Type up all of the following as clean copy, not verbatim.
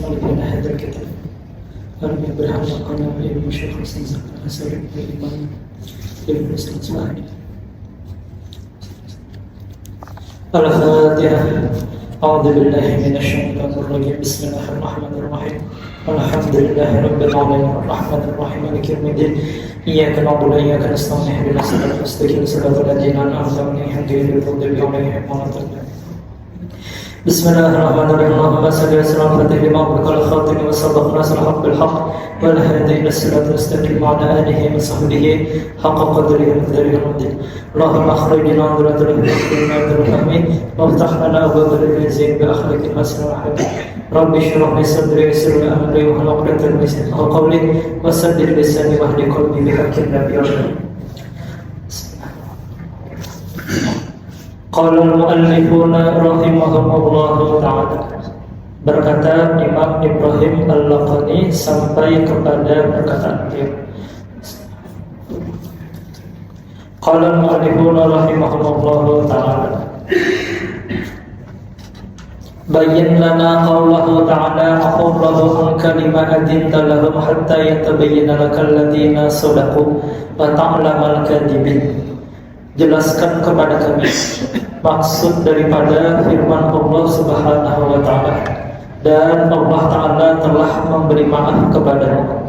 مالكنا هذا الكتاب ولم يبرهن وقال إلى المشيخ السنزل أسأل الإيمان بالمسلم سبحانه الفاتحة. أعوذ بالله من الشيطان الرجيم. بسم الله الرحمن الرحيم. الحمد لله رب العالمين الرحمن الرحيم مالك يوم الدين. إياك نعبد وإياك نستعين اهدنا الصراط المستقيم صراط الذين أنعمت عليهم غير المغضوب عليهم ولا الضالين. بسم الله الرحمن الرحيم. اللهم صل وسلم على سيدنا محمد الخاتم وسبق ناصر الحق بالحق والهادي إلى الصراط المستقيم وعلى آله وصحبه حق قدره ومقداره العظيم. اللهم أخرجنا من ظلمات الوهم وافتح لنا أبواب الرزق بأخلاق الحسنة والحكمة. رب اشرح لي صدري ويسر لي أمري واحلل عقدة من لساني يفقهوا قولي وسدد لساني واهد قلبي بحق النبي والنبي. Qala al-mu'allifuna rahimahumullahu ta'ala. Berkata Imam Ibrahim Al-Laqani sampai kepada perkataan beliau. Qala al-mu'allifuna rahimahumullahu ta'ala. Bayyin lana qawlahu ta'ala aqullahu anka lima adinta lahum hatta yatabayyana lakal ladina sadaqu wa ta'lamal kadhibin. Jelaskan kepada kami maksud daripada firman Allah Subhanahu wa ta'ala, dan Allah ta'ala telah memberi maaf kepadamu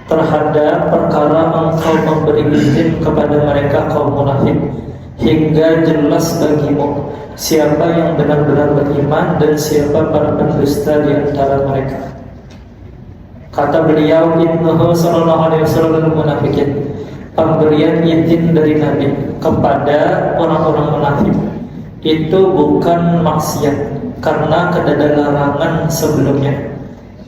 terhadap perkara engkau memberi izin kepada mereka kaum munafik, hingga jelas bagimu siapa yang benar-benar beriman dan siapa para pendusta di antara mereka. Kata beliau, innahu sallallahu alaihi wasallam munafikin, pemberian izin dari Nabi kepada orang-orang munafik itu bukan maksiat karena ada larangan sebelumnya.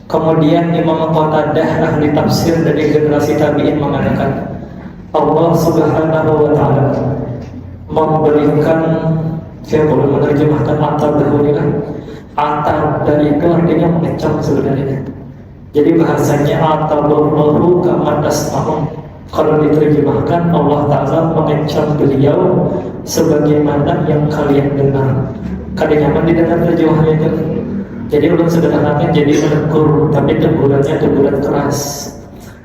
Kemudian Imam Qatadah ahli tafsir dari generasi tabi'in mengatakan Allah Subhanahu wa ta'ala memberikan, saya boleh menerjemahkan atabahulillah. Atabah itu artinya mengecam sebenarnya. Jadi bahasanya ataballahu kama tasma'un. Kalau diterjemahkan, Allah Ta'ala mengecam beliau sebagaimana yang kalian dengar. Kadang-kadang didengar terjemahannya itu. Jadi ulun sederhanakan jadi menegur, tapi tegurannya teguran keras.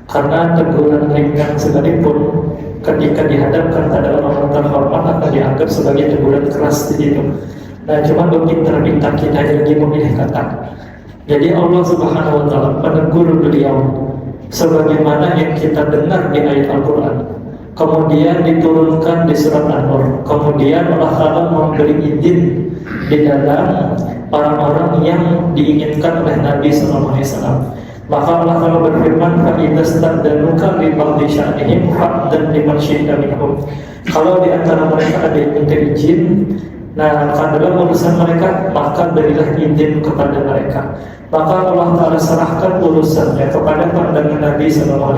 Karena teguran ringan sekalipun ketika dihadapkan pada orang terhormat akan dianggap sebagai teguran keras di situ. Nah, cuma mungkin terminta kita lagi memilih kata. Jadi Allah Subhanahu wa Ta'ala menegur beliau sebagaimana yang kita dengar di ayat Al-Quran, kemudian diturunkan di surat An-Nur, kemudian Allah Ta'ala memberi izin di dalam orang-orang yang diinginkan oleh Nabi SAW. Maka Allah Ta'ala berfirman, فَإِذَا اسْتَأْذَنُوكَ لِبَعْضِ شَأْنِهِمْ فَأْذَنْ لِمَنْ شِئْتَ مِنْهُمْ. Kalau di antara mereka ada yang minta izin, nah dalam urusan mereka, maka berilah izin kepada mereka. Maka Allah Ta'ala serahkan urusannya kepada pandangan Nabi SAW.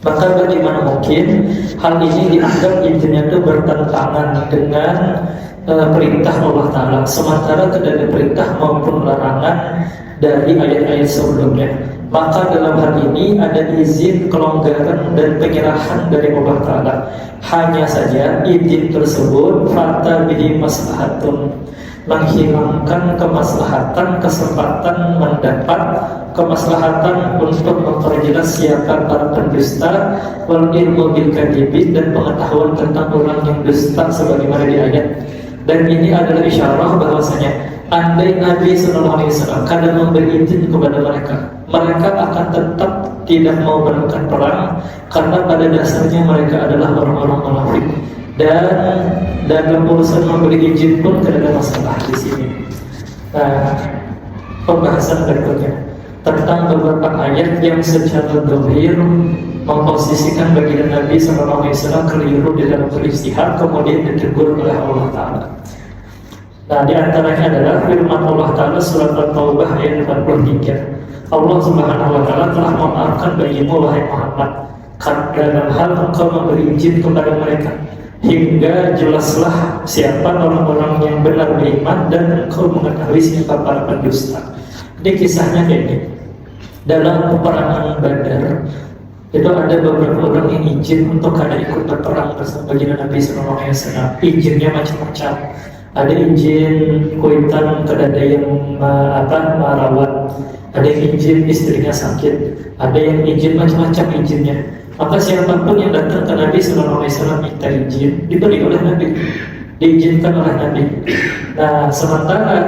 Maka bagaimana mungkin hal ini dianggap izinnya itu bertentangan dengan perintah Allah Ta'ala, sementara tidak ada perintah maupun larangan dari ayat-ayat sebelumnya. Maka dalam hal ini ada izin, kelonggaran dan penyerahan dari Allah Ta'ala. Hanya saja izin tersebut fata bihi maslahatun, menghilangkan kemaslahatan, kesempatan mendapat kemaslahatan untuk memperjelas siapa para pendusta, wal ilmu bil kadhibin, dan pengetahuan tentang orang yang dusta sebagaimana di ayat. Dan ini adalah isyarah bahwasanya andai Nabi SAW kadang memberi izin kepada mereka, mereka akan tetap tidak mau berangkat perang karena pada dasarnya mereka adalah orang-orang munafik. Dan dalam urusan memberi izin pun tidak ada masalah di sini. Nah, pembahasan berikutnya tentang beberapa ayat yang secara zahir memposisikan baginda Nabi SAW keliru di dalam beristihad, kemudian ditegur oleh Allah Ta'ala. Nah, di antaranya adalah firman Allah Ta'ala surat At-Taubah ayat 43. Allah Subhanahu wa Ta'ala telah memaafkan bagimu wahai Muhammad dalam hal engkau memberi izin kepada mereka, hingga jelaslah siapa orang-orang yang benar beriman dan engkau mengetahui siapa para pendusta. Ini kisahnya kayak ini. Dalam peperangan Badar itu ada beberapa orang yang izin untuk kada ikut berperang bersama baginda Nabi SAW. Izinnya macam-macam. Ada izin kuitan kepada yang merawat, ada yang izin istrinya sakit, ada yang izin macam-macam izinnya. Maka siapapun yang datang ke Nabi Sallallahu Alaihi Wasallam minta izin, diberi oleh Nabi, diizinkan oleh Nabi. Nah, sementara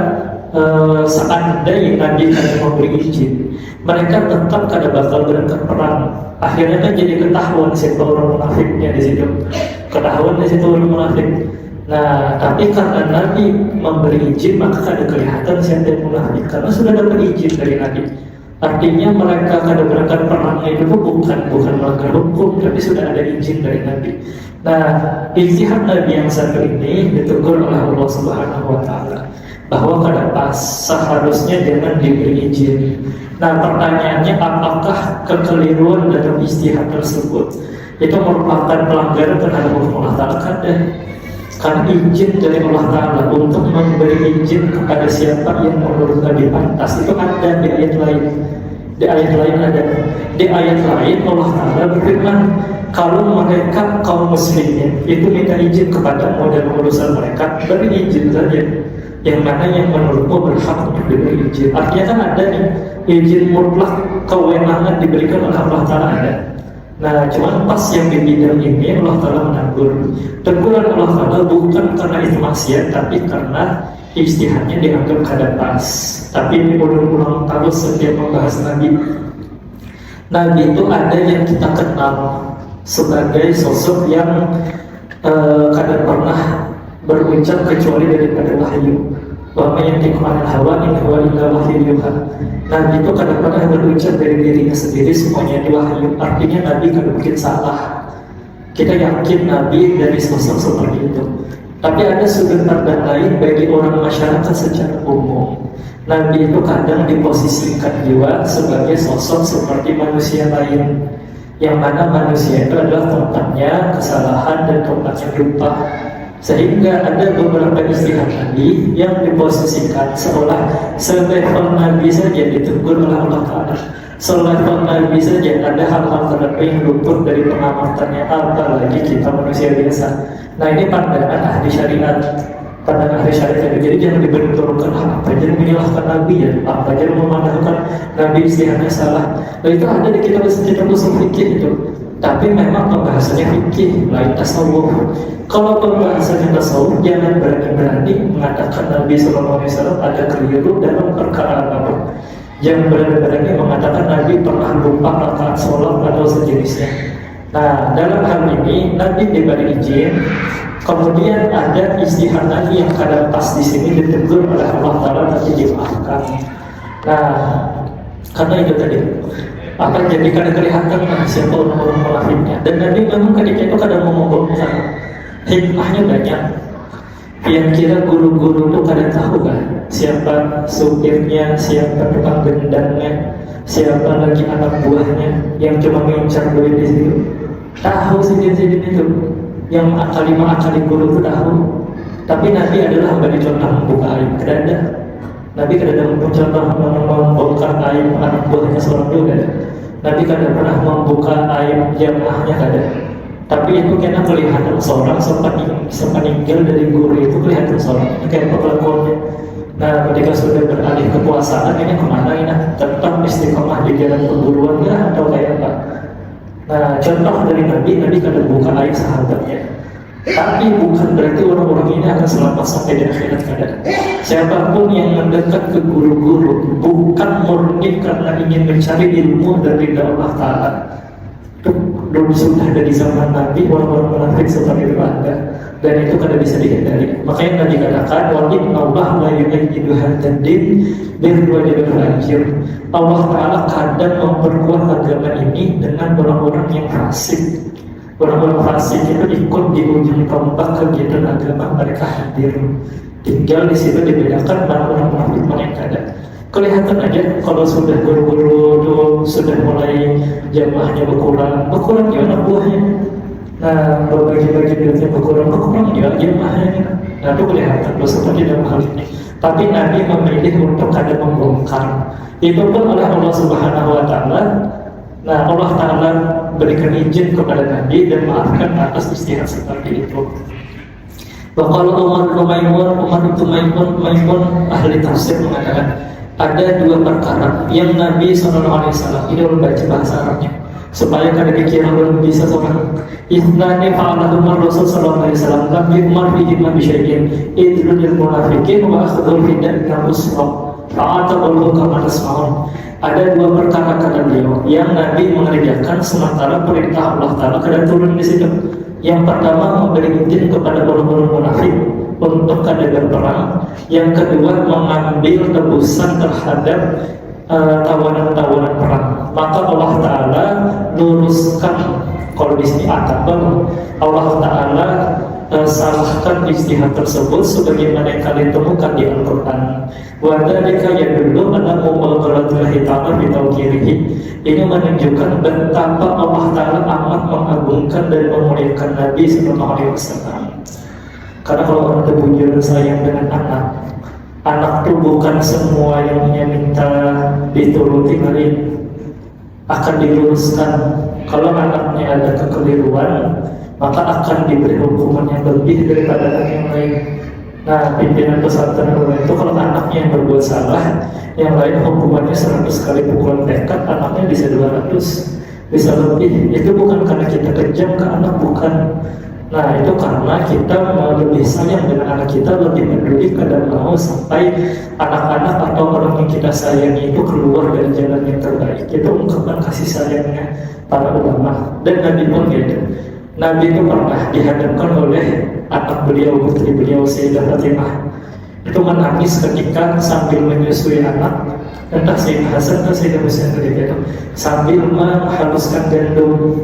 seandainya Nabi kada memberi izin, mereka tetap kada bakal berangkat perang. Akhirnya kan jadi ketahuan siapa orang munafiknya di situ, ketahuan di situ orang munafik. Nah, tapi karena Nabi memberi izin, maka kada kelihatan siapa yang munafik karena sudah dapat izin dari Nabi. Artinya mereka kada berangkat perang itu bukan melanggar hukum, tapi sudah ada izin dari Nabi. Nah, ijtihad Nabi yang satu ini ditegur oleh Allah Subhanahu Wa Taala bahwa kada pas, seharusnya jangan diberi izin. Nah, pertanyaannya, apakah kekeliruan dalam ijtihad tersebut itu merupakan pelanggaran terhadap hukum Allah Taala? Kada. Karena izin dari Allah Taala untuk memberi izin kepada siapa yang menurut Nabi pantas itu ada di ayat lain. Di ayat lain ada. Di ayat lain Allah Taala berfirman, kalau mereka kaum muslimin itu minta izin kepada model urusan mereka, beri izin saja. Yang mana yang menurutmu berhak untuk diberi izin. Artinya kan ada nih izin mutlak, kewenangan diberikan oleh Allah Taala ada. Nah, cuman pas yang di bidang ini Allah Ta'ala menegur. Teguran Allah Ta'ala bukan karena itu maksiat, tapi karena ijtihadnya dianggap kada pas. Tapi ini berulang terus setiap membahas Nabi. Nabi itu ada yang kita kenal sebagai sosok yang kada pernah berucap kecuali daripada wahyu. Wa may yantiqu 'anil hawa in huwa illa wahyun yuha. Nabi itu kadang-kadang berucap dari dirinya sendiri, semuanya diwahyu. Artinya Nabi kada mungkin salah. Kita yakin Nabi dari sosok seperti itu. Tapi ada sudut pandang lain bagi orang masyarakat secara umum. Nabi itu kadang diposisikan juga sebagai sosok seperti manusia lain, yang mana manusia itu adalah tempatnya kesalahan dan tempatnya lupa. Sehingga ada beberapa istilah Nabi yang diposisikan seolah selevel Nabi saja ditegur oleh Allah Ta'ala, selevel Nabi saja ada hal-hal tertentu yang luput dari pengamatannya, apalagi kita manusia biasa. Nah, ini pandangan ahli syariat, pandangan ahli syariat. Jadi jangan dibenturkan apa aja menyalahkan Nabi ya, apa aja memandangkan Nabi istilahnya salah. Nah, itu ada di kitab usul fikih itu. Tapi memang pembahasannya fikih, lain tasawuf. Kalau pembahasannya tasawuf, jangan berani-berani mengatakan Nabi SAW ada keliru dalam perkara apapun. Jangan berani-berani mengatakan Nabi pernah lupa rakaat sholat atau sejenisnya. Nah, dalam hal ini Nabi diberi izin. Kemudian ada ijtihad Nabi yang kadang pas di sini ditegur oleh Allah Taala tapi dimaafkan. Nah, karena itu tadi. Akan jadi kadang kelihatan siapa orang-orang munafiknya. Dan Nabi memang ketika itu kadang membongkar hikmahnya banyak. Yang kira guru-guru itu kadang tahu kan siapa supirnya, siapa tukang gendangnya, siapa lagi anak buahnya yang cuma mengincar duit di situ. Tahu sini-sini itu. Yang akali guru itu tahu. Tapi Nabi adalah memberi contoh membuka aib. Tidak ada. Nabi kada ada mencontoh membongkar aib anak buahnya seorang juga. Nabi kada pernah membuka aib jamaahnya kada. Tapi itu kena kelihatan seorang sempat meninggal dari guru itu kelihatan seorang. Ini kayak perlakuannya. Nah, ketika sudah beralih kekuasaan ini kemana ini? Tetap istiqomah di jalan perguruan ya atau kayak apa? Nah, contoh dari Nabi kada buka aib sahabatnya. Tapi bukan berarti orang-orang ini akan selamat sampai di akhirat kada. Siapapun yang mendekat ke guru-guru bukan murni karena ingin mencari ilmu dari Allah Ta'ala, itu dulu sudah ada di zaman Nabi. Orang-orang munafik seperti itu ada, dan itu kada bisa dihindari. Makanya Nabi katakan wajib Allah la yu'ayyidu hadzal din birwajibul ajr. Allah Ta'ala kadang memperkuat agama ini dengan orang-orang yang fasik. Orang-orang fasik itu ikut di ujung tombak kegiatan agama mereka hadir. Tinggal di situ dibedakan mana orang munafik mana yang kada. Kelihatan aja kalau sudah guru-guru itu sudah mulai jamaahnya berkurang ya anak buahnya. Nah, berbagi-bagi duitnya berkurang ya jamaahnya. Nah, itu kelihatan seperti dalam hal ini. Tapi Nabi memilih untuk kada membongkar. Itu pun oleh Allah Subhanahu Wa Taala. Nah, Allah Ta'ala berikan izin kepada Nabi dan maafkan atas istihad seperti itu. Kalau Umar itu Maimun ahli tafsir mengatakan ada dua perkara yang Nabi SAW ini ulun baca bahasa Arabnya supaya kada dikira belum bisa seorang ithnani fa'alahu Rasul sallallahu alaihi wasallam lam yumar bihi ma bisyai'in idrul munafiqin wa akhdhul hidat usra fa'atabahu kama tasma'un. Ada dua perkara kata beliau yang Nabi mengerjakan sementara perintah Allah Ta'ala kada turun di situ. Yang pertama memberi izin kepada orang-orang munafik untuk kada berperang. Yang kedua mengambil tebusan terhadap tawanan-tawanan perang. Maka Allah Ta'ala luruskan, kalau di sini Allah Ta'ala salahkan ijtihad tersebut sebagaimana yang kalian temukan di Al-Quran. Wadhalika yadullu ala mubalaghatihi ta'ala bi tawqirihi. Ini menunjukkan betapa Allah Ta'ala amat mengagungkan dan memuliakan Nabi sallallahu alaihi wasallam. Karena kalau orang terbujur sayang dengan anak itu bukan semua yang minta dituruti kali akan diluruskan. Kalau anaknya ada kekeliruan, maka akan diberi hukuman yang lebih daripada anak yang lain. Nah, pimpinan pesantren itu kalau anaknya yang berbuat salah, yang lain hukumannya 100 kali pukulan tekad, anaknya bisa 200, bisa lebih. Itu bukan karena kita kejam ke anak, bukan. Nah, itu karena kita lebih sayang dengan anak kita, lebih peduli kadang mau sampai anak-anak atau orang yang kita sayangi itu keluar dari jalan yang terbaik. Itu ungkapan kasih sayangnya para ulama. Dan Nabi pun gitu. Nabi itu pernah dihadapkan oleh anak beliau, putri beliau Sayyidah Fatimah. Itu menangis ketika sambil menyusui anak, entah Sayyidina Hasan atau Sayyidina Husain ketika itu, sambil menghaluskan gandum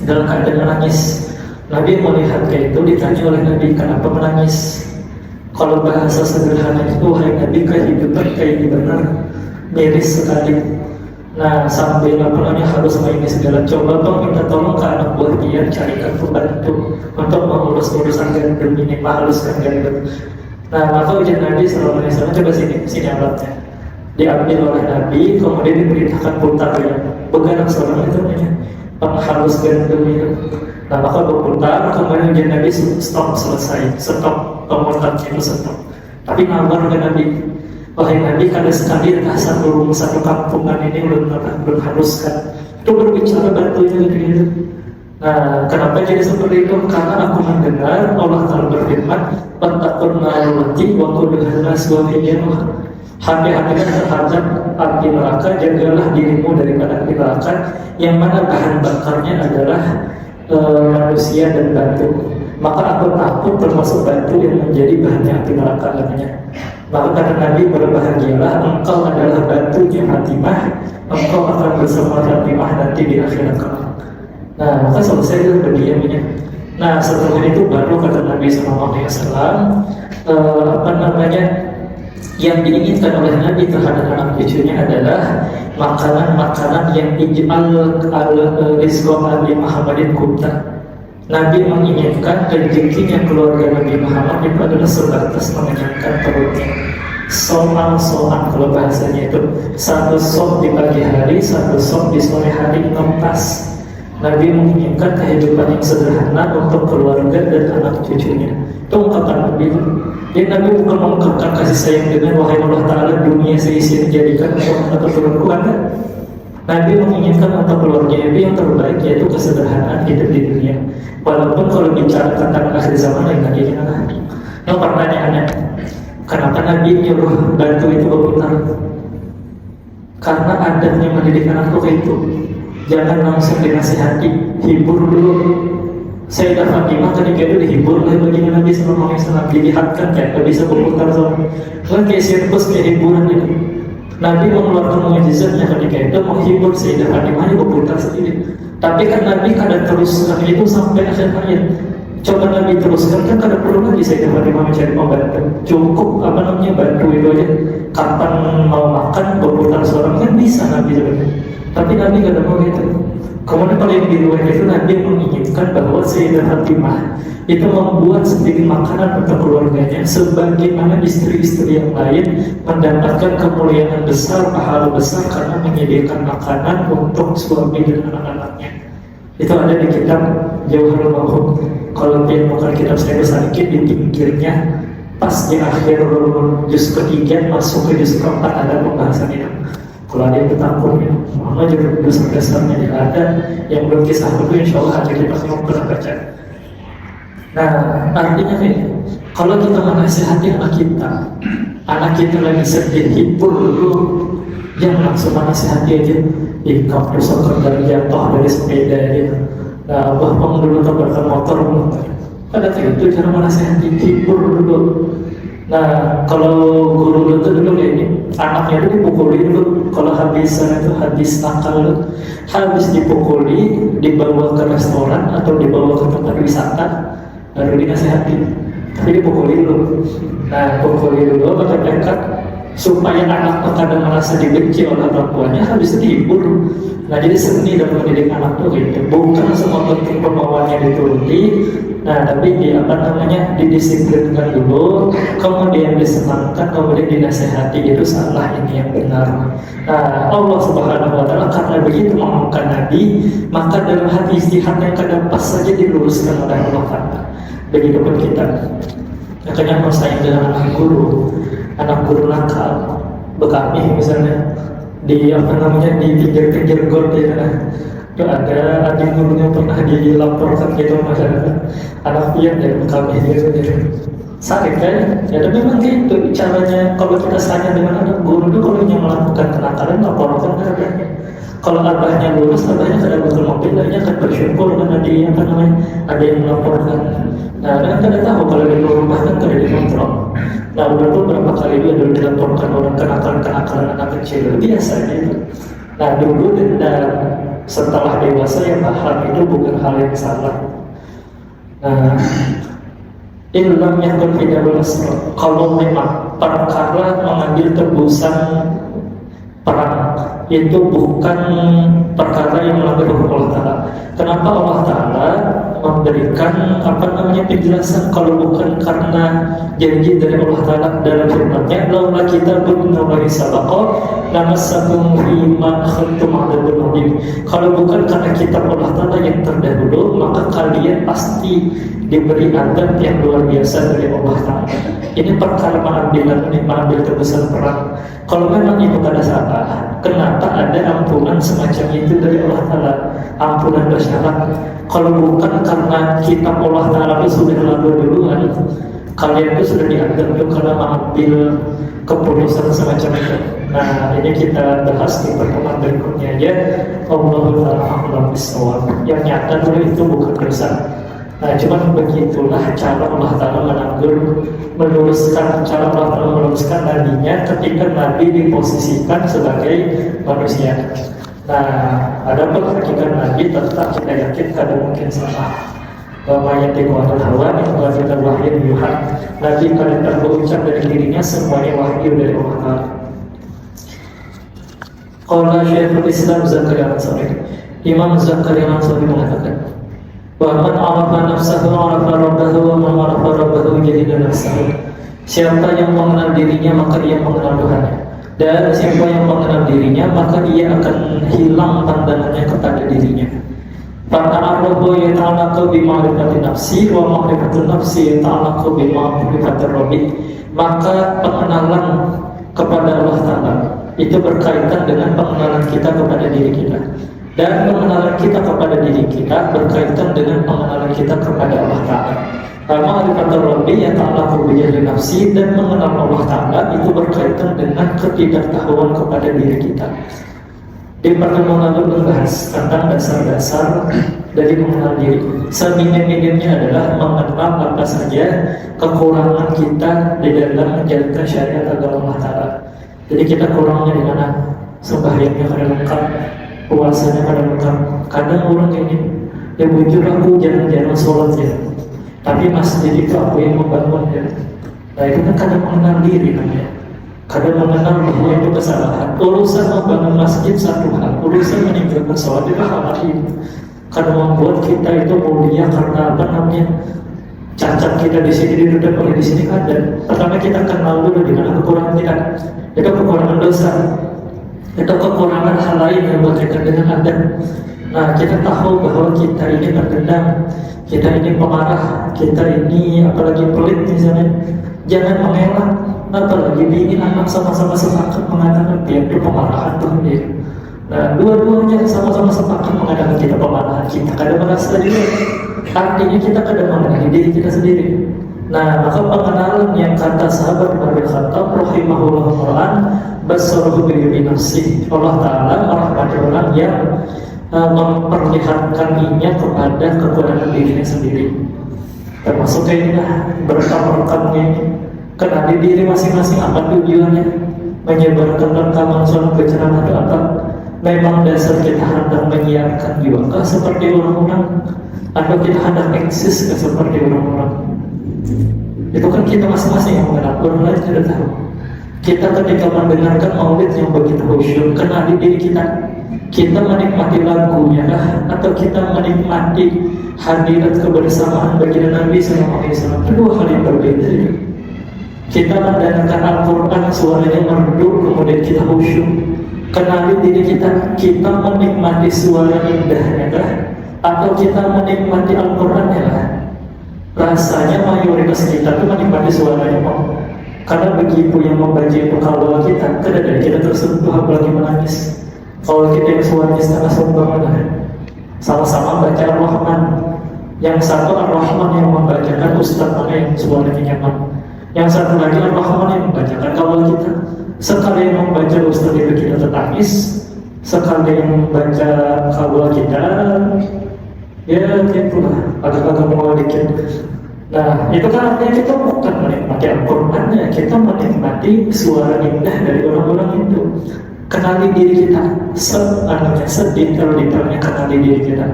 dalam keadaan menangis. Nabi melihat kayak itu, ditanya oleh Nabi, kenapa menangis? Kalau bahasa sederhana itu, wahai Nabi, kehidupan kayak gimana? Miris sekali. Nah, sambil harus main segala, coba bang minta tolong ke anak buah dia carikan pembantu untuk mengurus urusan gandum ini, menghaluskan gandum. Nah, maka ujian Nabi SAW, coba sini alatnya. Diambil oleh Nabi, kemudian diperintahkan putar ya, begadang seorang itu namanya penghalus gandum itu. Nah, maka berputar, kemudian ujian Nabi stop, selesai, stop, pemutarnya itu stop. Tapi ngabar ke Nabi, wahai Nabi, kada sekali satu kampungan ini belum haruskan. Itu berbicara batunya gitu. Nah, kenapa jadi seperti itu? Karena aku mendengar Allah Ta'ala berfirman, "Wattaqun narallati wa quduhan nas wa hijaruha." Hati-hatilah terhadap api neraka, jagalah dirimu daripada api neraka yang mana bahan bakarnya adalah manusia dan batu. Maka aku takut termasuk batu yang menjadi bahannya api neraka namanya. Maka kata Nabi, berbahagialah engkau adalah batunya Fatimah, engkau akan bersama Fatimah nanti di akhirat kelak. Nah, maka selesai itu berdiamnya. Nah, setelah itu baru kata Nabi SAW, yang diinginkan oleh Nabi terhadap anak cucunya adalah makanan-makanan yang ij'al al-rizqa Ali Muhammadin Kubta. Nabi menginginkan rezekinya keluarga Nabi Muhammad itu adalah sebatas mengenyangkan perutnya. Soal-soal kalau bahasanya itu, satu sop di pagi hari, satu sop di sore hari, pas. Nabi menginginkan kehidupan yang sederhana untuk keluarga dan anak cucunya. Itu ungkapan Nabi. Jadi Nabi bukan mengungkapkan kasih sayang dengan wahai Allah Ta'ala dunia seisi dijadikan untuk anak keturunanku, kan? Nabi menginginkan untuk keluarga Nabi yang terbaik, yaitu kesederhanaan hidup di dunia. Walaupun kalau bicara tentang akhir zaman lain lagi gimana? Yang pertanyaannya, kenapa Nabi nyuruh batu itu berputar? Karena adabnya mendidik anak kayak itu. Jangan langsung dinasihati, hibur dulu. Sayyidah Fatimah ketika itu dihibur oleh baginda Nabi SAW, dilihatkan kayak bisa berputar sama. Kan kayak sirkus, kayak hiburan itu. Nabi mengeluarkan mukjizatnya ketika itu menghibur Sayyidah Fatimah berputar sendiri. Tapi kan Nabi kadang teruskan itu sampai akhir hayat. Coba Nabi teruskan kan kadang perlu lagi Sayyidah Fatimah mencari pembantu. Cukup bantu itu aja. Kapan mau makan berputar seorang kan bisa Nabi sebenarnya. Tapi Nabi gak ada mau gitu. Kemudian kalau yang di luar itu Nabi menginginkan bahwa Sayyidah Fatimah itu membuat sendiri makanan untuk keluarganya, sebagaimana istri-istri yang lain mendapatkan kemuliaan besar, pahala besar karena menyediakan makanan untuk suami dan anak-anaknya. Itu ada di kitab Jauharul Ma'hum. Kalau dia bukan kitab saya besar dikit, di pinggirnya pas di akhir juz ketiga masuk ke juz keempat ada pembahasan itu. Kalau ada yang takut ya, mama juga dasar-dasarnya ya ada. Yang belum kisah itu insya Allah ada, kita semua pernah baca. Nah, artinya nih, kalau kita menasihati anak kita lagi sedih, hibur dulu, jangan langsung menasihati aja. Kamu besok dari jatuh dari sepeda gitu. Nah, abah bang dulu tabrakan motor belum? Pada itu cara menasihati, hibur dulu. Nah, kalau guru itu dulu kayak ini, anaknya itu dipukuli dulu. Kalau habis nakal dulu, habis dipukuli, dibawa ke restoran atau dibawa ke tempat wisata, baru dinasihati. Tapi dipukuli dulu. Nah, pukuli dulu, dekat supaya anak kadang merasa dibenci oleh orang tuanya, habis itu dihibur. Nah, jadi seni dalam mendidik anak itu gitu. Bukan semua penting pembawaannya dituruti. Nah, tapi didisiplinkan dulu, kemudian disenangkan, kemudian dinasehati, itu salah, ini yang benar. Nah, Allah Subhanahu wa Ta'ala karena begitu mengangkat Nabi, maka dalam hati istihad yang kadang pas saja diluruskan oleh Allah Ta'ala. Begitupun kita. Makanya bersaing dengan anak guru nakal, bekami misalnya di pinggir-pinggir got ya. Itu ada adik gurunya pernah dilaporkan gitu masyarakat, anak pian dari kami gitu. Sakit kan? Ya tapi memang gitu caranya. Kalau kita sayang dengan anak guru itu, kalau yang melakukan kenakalan laporkan ke abahnya. Kalau abahnya lulus, abahnya kadang betul mobil, abahnya akan bersyukur karena dia ada yang melaporkan. Nah, kan kada tahu kalau di rumah kan kada dikontrol. Nah, udah tuh berapa kali dia dulu dilaporkan orang kenakalan anak kecil, biasa gitu. Nah, dulu dan setelah dewasa yang paham itu bukan hal yang salah. Nah, ilmu yang berbeda kalau memang perkara mengambil tebusan perang itu bukan perkara yang melanggar hukum Allah Ta'ala. Kenapa Allah Ta'ala memberikan penjelasan kalau bukan karena janji dari Allah Ta'ala dalam firman-Nya, laula kitabun minallahi sabaqa lamassakum fima akhadtum 'adzabun adhim. Kalau bukan karena kitab Allah Ta'ala yang terdahulu, maka kalian pasti diberi adab yang luar biasa dari Allah Ta'ala. Ini perkara mengambil tebusan perang. Kalau memang itu kada salah, kenapa ada ampunan semacam itu dari Allah Ta'ala, ampunan bersyarat? Kalau bukan karena kitab Allah Ta'ala itu sudah lalu duluan, kalian itu sudah dianggap itu karena mengambil keputusan semacam itu. Nah, ini kita bahas di pertemuan berikutnya aja. Allahu ta'ala a'lam bishawab. Yang nyata dulu itu bukan dosa. Nah, cuman begitulah cara Allah Ta'ala meluruskan nabinya ketika Nabi diposisikan sebagai manusia. Nah, ada pun hakikat Nabi tetap kita yakin kada mungkin salah. Bahwa yang dikuatkan hawa itu kita wahyu yuhan. Nabi kada terucap dari dirinya, semuanya wahyu dari Allah Ta'ala. Qala Syekhul Islam Zakaria Al-Ansari, Imam Zakaria Al-Ansari mengatakan, wa man arafa nafsahu arafa rabbahu wa man arafa rabbahu jahila nafsahu. Siapa yang mengenal dirinya maka ia mengenal Tuhannya, dan siapa yang mengenal dirinya maka ia akan hilang pandangannya kepada dirinya. Fata'arrafu yata'allaqu bima'rifati nafsi wa ma'rifatun nafsi yata'allaqu bima'rifati rabbi. Maka pengenalan kepada Allah Ta'ala itu berkaitan dengan pengenalan kita kepada diri kita, dan pengenalan kita kepada diri kita berkaitan dengan pengenalan kita kepada Allah Ta'ala. Ma'rifatul Rabbi yata'allaqu bijahli nafsi, dan mengenal Allah Ta'ala itu berkaitan dengan ketidaktahuan kepada diri kita. Di pertemuan lalu membahas tentang dasar-dasar dari mengenal diri. Seminim-minimnya adalah mengenal apa saja kekurangan kita di dalam menjalankan syariat agama Allah Ta'ala. Jadi kita kurangnya di mana? Sembahyangnya kada lengkap, puasanya kada lengkap. Kadang orang ini, ya bujur aku jarang-jarang sholat ya, tapi masjid itu aku yang membangun ya. Nah, itu kan kadang mengenal diri namanya. Kadang mengenal bahwa itu kesalahan. Urusan membangun masjid satu hal, urusan meninggalkan sholat itu hal lain. Kadang membuat kita itu mulia karena cacat kita di sini, didudukan oleh di sini ada. Pertama kita kenal dulu di mana kekurangan kita. Itu kekurangan dosa, itu kekurangan hal lain yang berkaitan dengan adab. Nah, kita tahu bahwa kita ini berdendam, kita ini pemarah, kita ini apalagi pelit misalnya. Jangan mengelak, apalagi ingin anak sama-sama sepakat mengatakan dia itu pemarahan tuh dia. Nah, dua-duanya sama-sama sepakat mengatakan kita pemarahan, kita kadang merasa juga. Artinya kita kadang mengenali diri kita sendiri. Nah, maka pengenalan yang kata sahabat Nabi Khattab rahimahullah Quran basarahu bi nafsi. Allah Ta'ala merahmati orang yang memperlihatkan dirinya kepada kekuatan dirinya sendiri. Termasuk kayaknya berekam-rekamnya ini. Kenali diri masing-masing apa tujuannya? Menyebarkan rekaman suara penceramah atau apa? Memang dasar kita hendak menyiarkan juga seperti orang-orang, atau kita hendak eksis seperti orang-orang? Itu kan kita masing-masing yang mengenal, orang lain tidak tahu. Kita ketika mendengarkan maulid yang begitu khusyuk, kenali diri kita menikmati lagunya kah? Atau kita menikmati hadirat kebersamaan baginda Nabi SAW? Kedua hal yang berbeda. Kita mendengarkan Al-Quran, suaranya merdu, kemudian kita khusyuk. Kenali diri kita menikmati suara indahnya kah? Atau kita menikmati Al-Qurannya kah? Rasanya mayoritas kita itu menikmati suaranya kok. Karena begitu yang membaca itu kalau kita, kadang-kadang kita tersentuh apalagi menangis. Kalau kita yang suaranya setengah sombong, sama-sama baca Ar-Rahman. Yang satu Ar-Rahman yang membacakan, Ustaz mana yang suaranya nyaman. Yang satu lagi Ar-Rahman yang membacakan kalau kita. Sekali yang membaca Ustaz itu kita tertangis, sekali yang membaca kalau kita, ya itulah agak-agak mau dikit. Nah, itu kan artinya kita bukan menikmati Al-Quran, ya, kita menikmati suara indah dari orang-orang itu. Kenali diri kita, sedetail-detailnya kenali diri kita.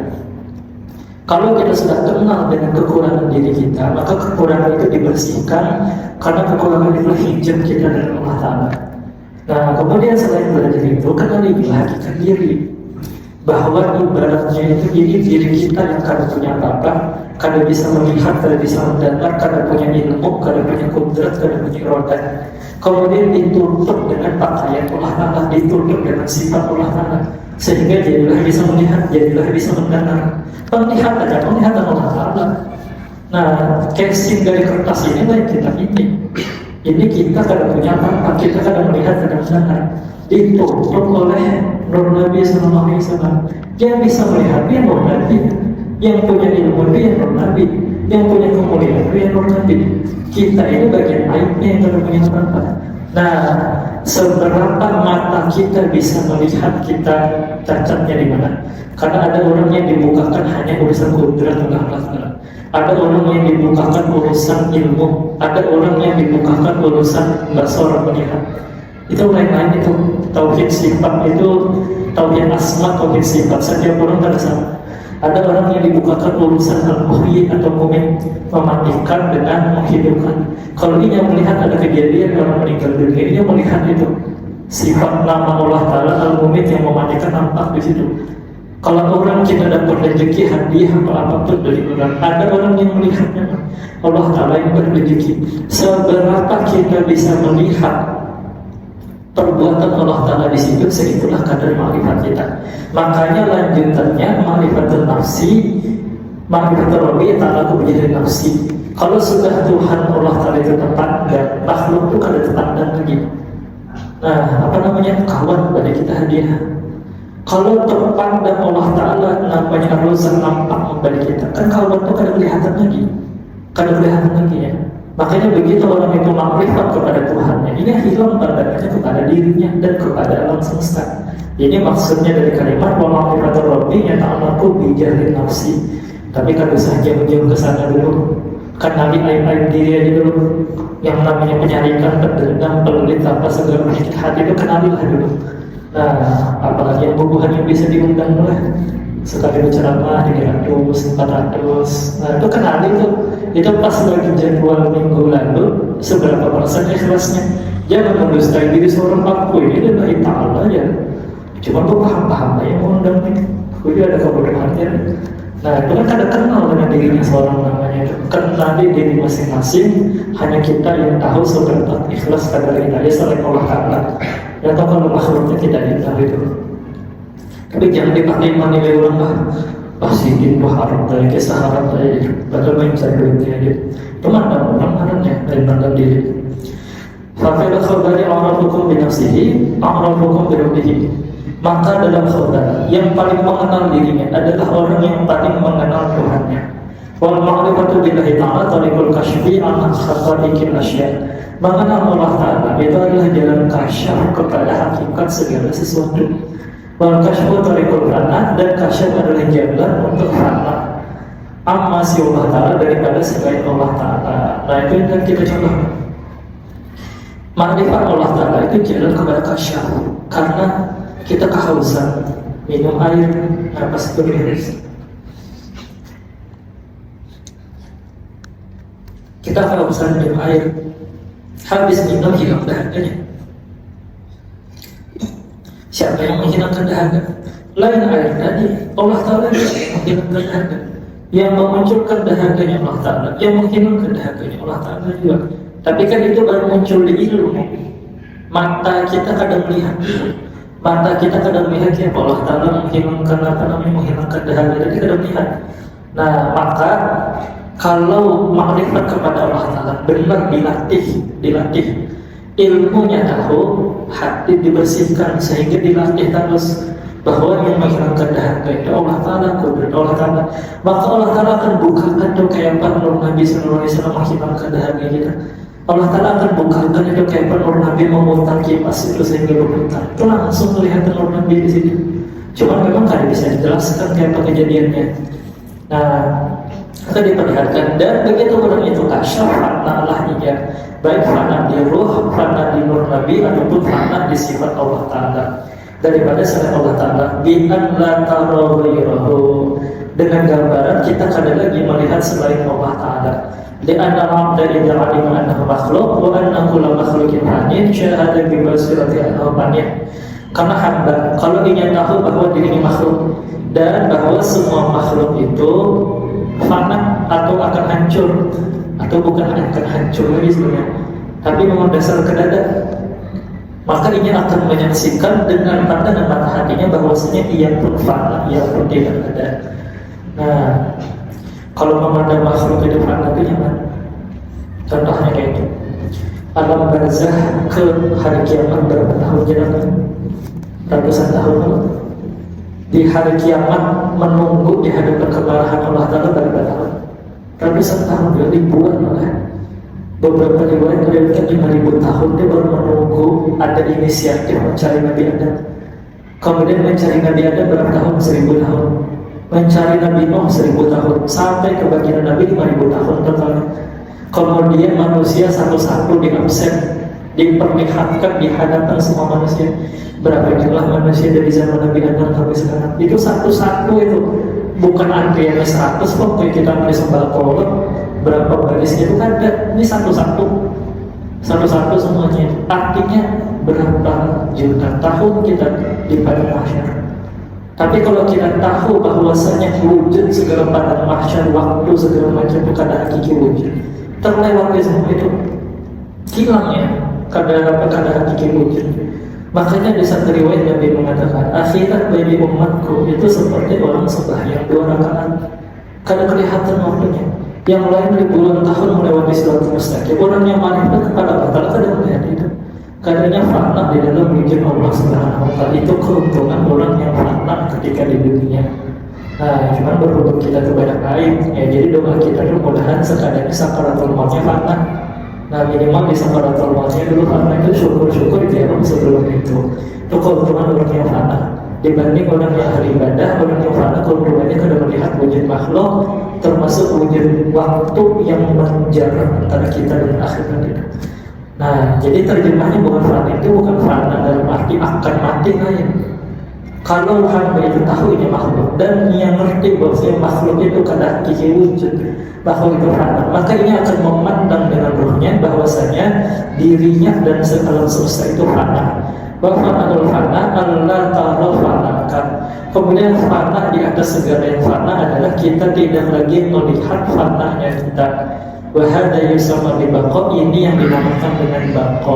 Kalau kita sudah kenal dengan kekurangan diri kita, maka kekurangan itu dibersihkan, karena kekurangan itu hijab kita dari Allah Ta'ala. Nah, kemudian selain belajar itu, kenali lagi diri. Bahwa ibaratnya itu diri kita yang kadang punya apa-apa, kadang bisa melihat, kadang bisa mendengar, kadang punya ilmu, kadang punya kudrat, kadang punya roda. Kemudian ditutup dengan pakaian Allah Ta'ala, ditutup dengan sifat Allah Ta'ala, sehingga jadilah bisa melihat, jadilah bisa mendengar. Penglihatan Allah Ta'ala. Nah, casing dari kertas ini lah yang kita ini. Ini kita kadang punya apa-apa, kita kadang melihat, kadang mendengar. Ditutup oleh Nur Nabi SAW. Yang bisa melihat dia Nur Nabi, yang punya ilmu dia Nur Nabi, yang punya kemuliaan dia Nur Nabi. Kita ini bagian aibnya yang tidak punya apa. Nah, seberapa mata kita bisa melihat kita cacatnya di mana? Karena ada orang yang dibukakan hanya urusan kudrat Allah. Ada orang yang dibukakan urusan ilmu, ada orang yang dibukakan urusan basar melihat. Itu lain-lain, itu tauhid sifat, itu tauhid asma, tauhid sifat. Setiap orang ada sama. Ada orang yang dibukakan urusan al-muhyi atau mematikan dengan menghidupkan. Kalau dia melihat ada kejadian orang meninggal dunia, dia melihat itu sifat nama Allah Ta'ala al-mumit yang mematikan nampak di situ. Kalau orang kita dapat rezeki hadiah apa-apapun dari orang, ada orang yang melihatnya Allah Ta'ala yang berrezeki. Seberapa kita bisa melihat perbuatan Allah Ta'ala di situ, segitulah kadar ma'rifat kita. Makanya lanjutannya ma'rifatul nafsi, ma'rifatul Rabbi ta'ala menjadi nafsi. Kalau sudah Tuhan Allah Ta'ala itu terpandang, makhluk itu kada terpandang lagi. Nah, apa namanya, kawan pada kita hadiah. Kalau terpandang Allah Ta'ala, namanya arusan nampak pada kita, kan kawan itu kada kelihatan lagi, kada kelihatan lagi ya. Makanya begitu orang itu makrifat kepada Tuhannya, ini hilang pandangannya kepada dirinya dan kepada alam semesta. Ini maksudnya dari kalimat wa ma'rifatur rabbi yata'allaqu bi jahli nafsi. Tapi kan usah jauh-jauh ke sana dulu. Kenali aib-aib diri aja dulu. Yang namanya penyarikan, pendendam, pelit, apa segala penyakit hati itu kenalilah dulu. Nah, apalagi yang bubuhan yang bisa diundang lah. Sekali berceramah 300, 400. Nah, itu kenali tuh. Itu pas lagi jadwal minggu lalu seberapa persen ikhlasnya. Jangan mendustai diri seorang aku ini adalah ta'ala ya. Cuma gue paham-paham aja mau undang nih. Gue ada kebodohannya. Nah, itu kan kada kenal dengan dirinya seorang namanya itu. Kenali diri masing-masing. Hanya kita yang tahu seberapa ikhlas kadar kita ya selain Allah Ta'ala. Ya tahu kalau makhluknya tidak ditahu itu. Tapi jangan dipakai menilai orang pasti itu haram dari kisah haram saya itu. Padahal main cari duitnya aja. Teman dan orang haramnya dari mandang diri. Fakir khabari a'rafukum binafsihi, a'rafukum birabbihi. Maka dalam khabar yang paling mengenal dirinya adalah orang yang paling mengenal Tuhannya. Wal ma'rifatu billahi ta'ala tariqul kasyfi an khabarikil asya. Mengenal Allah Ta'ala itu adalah jalan kasyaf kepada hakikat segala sesuatu. Wal kasyfu tariqul fana, dan kasyaf adalah jalan untuk fana. Amma si Allah Ta'ala daripada selain Allah Ta'ala. Nah itu yang kita coba. Ma'rifat Allah Ta'ala itu jalan kepada kasyaf. Karena kita kehausan minum air, apa seperti kita kehausan minum air, habis minum hilang dahaganya. Siapa yang menghilangkan dahaga? Lain air tadi, Allah Ta'ala yang menghilangkan dahaga. Yang memunculkan dahaganya Allah Ta'ala, yang menghilangkan dahaganya Allah Ta'ala juga. Tapi kan itu baru muncul di ilmu. Mata kita kadang melihat, mata kita kadang melihat ya Allah Ta'ala menghilangkan menghilangkan dahaga, jadi kadang melihat. Nah maka kalau makrifat kepada Allah Ta'ala benar dilatih, ilmunya tahu, hati dibersihkan sehingga dilatih terus bahwa yang menghilangkan dahaga itu Allah Ta'ala, kudrat Allah Ta'ala. Maka Allah Ta'ala akan bukakan itu kayak Nur Nabi Sallallahu Alaihi Wasallam menghilangkan dahaga kita. Allah Ta'ala akan bukakan itu kayak Nur Nabi memutar kipas itu sehingga berputar. Itu langsung melihat Nur Nabi di sini. Cuma memang tidak bisa dijelaskan kayak apa kejadiannya. Nah, akan diperlihatkan, dan begitu orang itu kasyaf fana lahnya, baik fana di ruh, fana di Nur Nabi, ataupun fana di sifat Allah Ta'ala daripada selain Allah Ta'ala. Bi'an la tarawiyahu, dengan gambaran kita kadang lagi melihat selain Allah Ta'ala. Li'anna al-'abda idza 'alima annahu makhluq wa annahu la makhluqin hanin syahada bi basirati annahu hanin. Karena hamba kalau ingin tahu bahwa dirinya makhluk dan bahwa semua makhluk itu fana atau akan hancur, atau bukan akan hancur lagi sebenarnya, tapi memang dasar kedada, maka ini akan menyaksikan dengan mata dan mata hatinya bahwasanya ia pun fana, ia pun tidak ada. Nah, kalau memandang makhluk itu fana itu nyaman. Contohnya kayak itu, alam barzah ke hari kiamat berapa tahun jalan? Ratusan tahun lalu. Di hari kiamat menunggu di hadapan kemarahan Allah Ta'ala berapa tahun? Ratusan tahun, ribuan malah. Beberapa riwayat meriwayatkan 5.000 tahun dia baru menunggu ada inisiatif mencari Nabi Adam. Kemudian mencari Nabi Adam berapa tahun? 1.000 tahun. Mencari Nabi Nuh 1.000 tahun. Sampai ke baginda Nabi 5.000 tahun totalnya. Kemudian manusia satu-satu diabsen, diperlihatkan di hadapan semua manusia. Berapa jumlah manusia dari zaman Nabi Adam sampai sekarang? Itu satu-satu itu, bukan antriannya 100 kok kayak kita beli sembako, berapa barisnya itu ada. Ini satu-satu semuanya. Artinya berapa juta tahun kita di padang mahsyar. Tapi kalau kita tahu bahwasanya wujud segala padang mahsyar, waktu segala macam itu kada hakiki wujud, terlewati semua itu, hilangnya kada hakiki wujud. Makanya di satu riwayat Nabi mengatakan, akhirat bagi umatku itu seperti orang sembahyang 2 rakaat, kada kelihatan waktunya. Yang lain ribuan tahun melewati siratal mustaqim. Orang yang marifat kepada Allah Ta'ala kada melihat itu. Kadanya fana di dalam wujud Allah Subhanahu wa Ta'ala. Itu keuntungan orang yang fana ketika di dunia. Nah, cuma berhubung kita kepada baik, ya jadi doa kita itu mudahan sekadar sakaratul mautnya fana. Nah minimal di sakaratul mautnya dulu karena itu syukur-syukur diam sebelum itu. Itu keuntungan orang yang fana dibanding orang yang ahli ibadah. Orang yang fana keuntungannya kada melihat wujud makhluk, termasuk wujud waktu yang menjarak antara kita dan akhirat itu. Nah jadi terjemahnya bukan fana itu bukan fana dalam arti akan mati lain. Kalau hamba itu tahu ini makhluk dan ia ngerti bahwa makhluk itu kada hakiki wujud, bahwa itu fana, maka ini akan memandang dengan ruhnya bahwasanya dirinya dan segala semesta itu fana. Bahwa adalah fana, Allah Ta'ala fanakan. Kemudian fana di atas segala yang fana adalah kita tidak lagi melihat fananya kita. Wahada yusama bibaqo, ini yang dinamakan dengan baqo.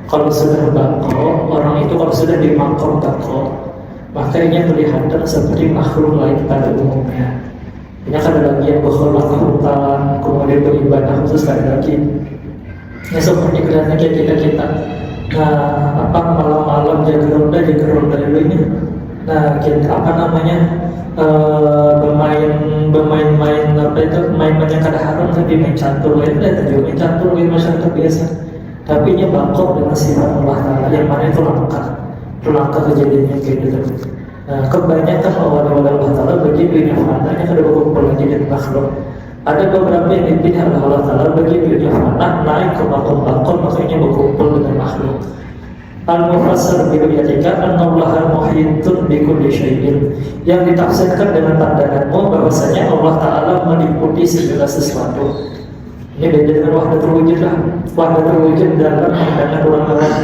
Kalau sudah baqo, orang itu kalau sudah di makom baqo, makanya kelihatan seperti makhluk lain pada umumnya. Ini kan ada lagi yang berkhulafah hutan, kemudian beribadah khusus ada lagi. Ya seperti kelihatan kayak kita. Nah, malam-malam jaga ronda dulu ini. Nah, kita bermain yang kada haram tapi main catur lain juga main catur lain masyarakat biasa. Tapi ini bangkok dengan sifat Allah Ta'ala yang mana itu langka kejadiannya kayak gitu. Nah, kebanyakan awal-awal Allah Ta'ala bagi dunia fananya kada berkumpul lagi dengan makhluk. Ada beberapa yang dipilih oleh Allah Ta'ala bagi dunia fana naik ke makom-makom makanya berkumpul dengan makhluk. Al-Mufassir biru'yatika annallaha muhitun bikulli syai'in. Yang ditafsirkan dengan pandanganmu bahwasanya Allah Ta'ala meliputi segala sesuatu. Ini beda dengan wahdatul wujud lah. Wahdatul wujud dalam pandangan orang-orang.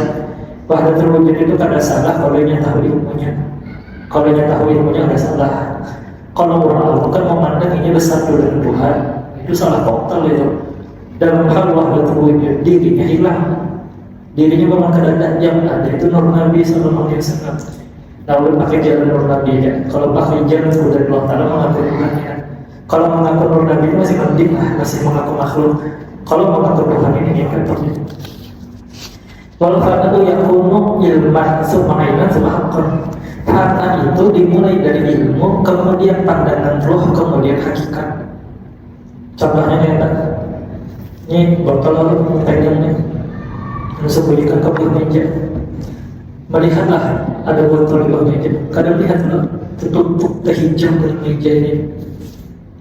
Wahdatul wujud itu kada salah kalau yang tahu ilmunya. Kalau yang tahu ilmunya ada salah. Kalau orang awam kan memandang ini bersatu dengan Tuhan, itu salah total itu. Dalam hal wahdatul wujud dirinya hilang. Dirinya memang keadaan yang ada itu Nur Nabi Sallallahu Alaihi Wasallam. Lalu pakai jalan Nur Nabi ya. Kalau pakai jalan dari Allah Ta'ala mengaku Tuhannya. Kalau mengaku Nur Nabi itu masih mending lah, masih mengaku makhluk. Kalau mengaku Tuhan ini yang repotnya. Walau fa'adu yakunu ilman suma'ainan suma'akun. Fa'na itu dimulai dari ilmu, kemudian pandangan roh, kemudian hakikat. Contohnya ini botol lalu pegangnya. Sembunyikan ke bawah meja. Melihatlah ada botol di bawah meja. Kadang lihat tertutup terhijau dari meja ini.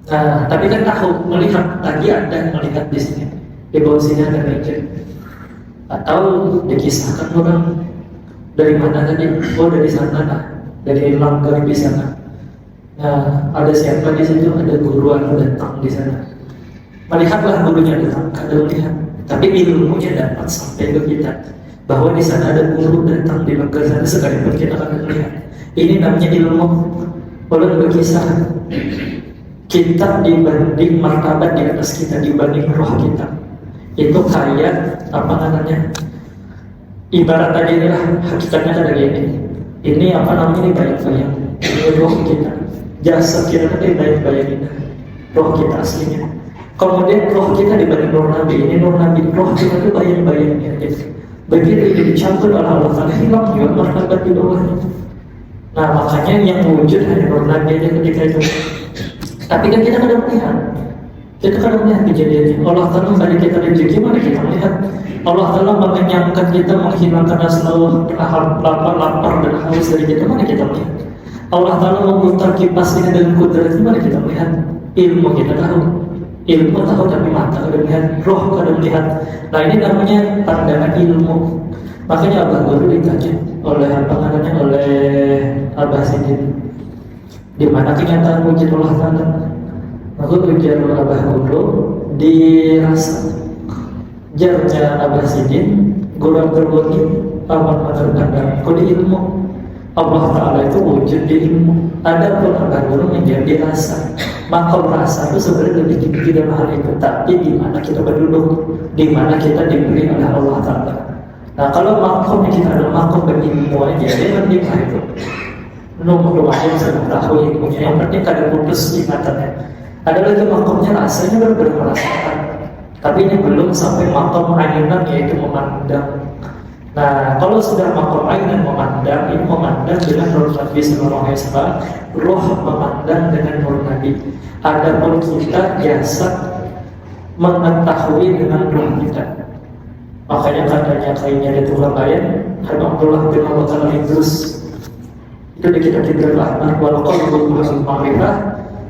Nah, tapi kan tahu melihat tadi ada melihat di sini. Di bawah sini ada meja. Atau dikisahkan orang dari mana tadi? Oh dari sana lah, dari langgar di sana. Nah, ada siapa di situ? Ada guru yang datang di sana. Melihatlah gurunya datang. Kadang lihat. Tapi ilmunya dapat sampai ke kita bahwa di sana ada guru datang di langgar sana sekalipun kita akan melihat. Ini namanya ilmu. Boleh berkisah. Kita dibanding martabat di atas kita dibanding roh kita. Itu kayak apa namanya? Ibarat tadi lah hakikatnya ada gini. Ini apa namanya ini bayang-bayang. Ini roh kita. Jasad kita tadi bayang-bayang ini. Roh kita aslinya. Kemudian roh kita dibanding Nur Nabi. Ini Nur Nabi, roh kita itu bayang-bayangnya gitu. Begitu ini dicampur oleh Allah Ta'ala, hilang juga martabat di bawahnya. Nah makanya yang wujud hanya Nur Nabi aja ketika itu. Tapi kan kita kadang melihat. Kita kadang melihat kejadiannya. Allah Ta'ala memberi kita rezeki, mana kita melihat. Allah Ta'ala mengenyangkan kita, menghilangkan seluruh lapar dan haus dari kita, mana kita melihat. Allah Ta'ala memutar kipas ini dengan kudratnya, mana kita melihat. Ilmu kita tahu. Ilmu tahu tapi mata kadang melihat, roh kadang melihat. Nah ini namanya pandangan ilmu. Makanya Abah Guru ditanya oleh Abah Sidin, di mana kenyataan wujud Allah Ta'ala. Maka ujar Abah Guru dirasa. Jarnya Abah Sidin, Guru berwujud amat terkadang kode ilmu. Allah Ta'ala itu wujud di ilmu. Ada pun Abah Guru menjadi rasa. Maka rasa itu sebenarnya lebih tinggi dalam hal itu. Tapi di mana kita berduduk, di mana kita diberi oleh Allah Ta'ala. Nah kalau makom kita adalah makom berilmu aja, dia lebih baik itu. Nomor yang sudah tahu ilmunya, yang penting kada putus ingatannya. Ada lagi makomnya rasanya benar-benar merasakan. Tapi ini belum sampai makom ayunan yaitu memandang. Nah, kalau sudah makom ayunan memandang, ini memandang dengan Nur Nabi Sallallahu Alaihi Wasallam, roh memandang dengan Nur Nabi. Adapun kita jasad mengetahui dengan roh kita. Makanya katanya kayaknya ada tukang lain, Abdullah bin Abu Bakar Idrus itu di kitab Jibril Ahmad, wal qalbu mahal ma'rifah,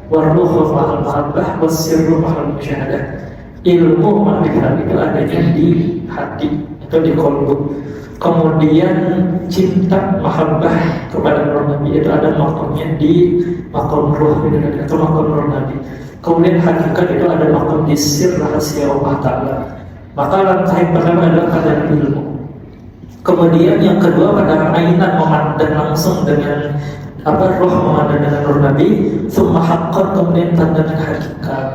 wal ruhu mahal mahabbah, was sirru mahal musyahadah. Ilmu ma'rifah itu adanya di hati atau di qalbu. Kemudian cinta mahabbah kepada Nur Nabi itu ada makamnya di makam roh atau makam Nur Nabi. Kemudian hakikat itu ada makam di sir rahasia Allah Ta'ala. Maka langkah yang pertama adalah pada ilmu. Kemudian yang kedua pada ainan memandang langsung dengan roh memandang dengan Nur Nabi. Summa haqqan, kemudian pandangan hakikat.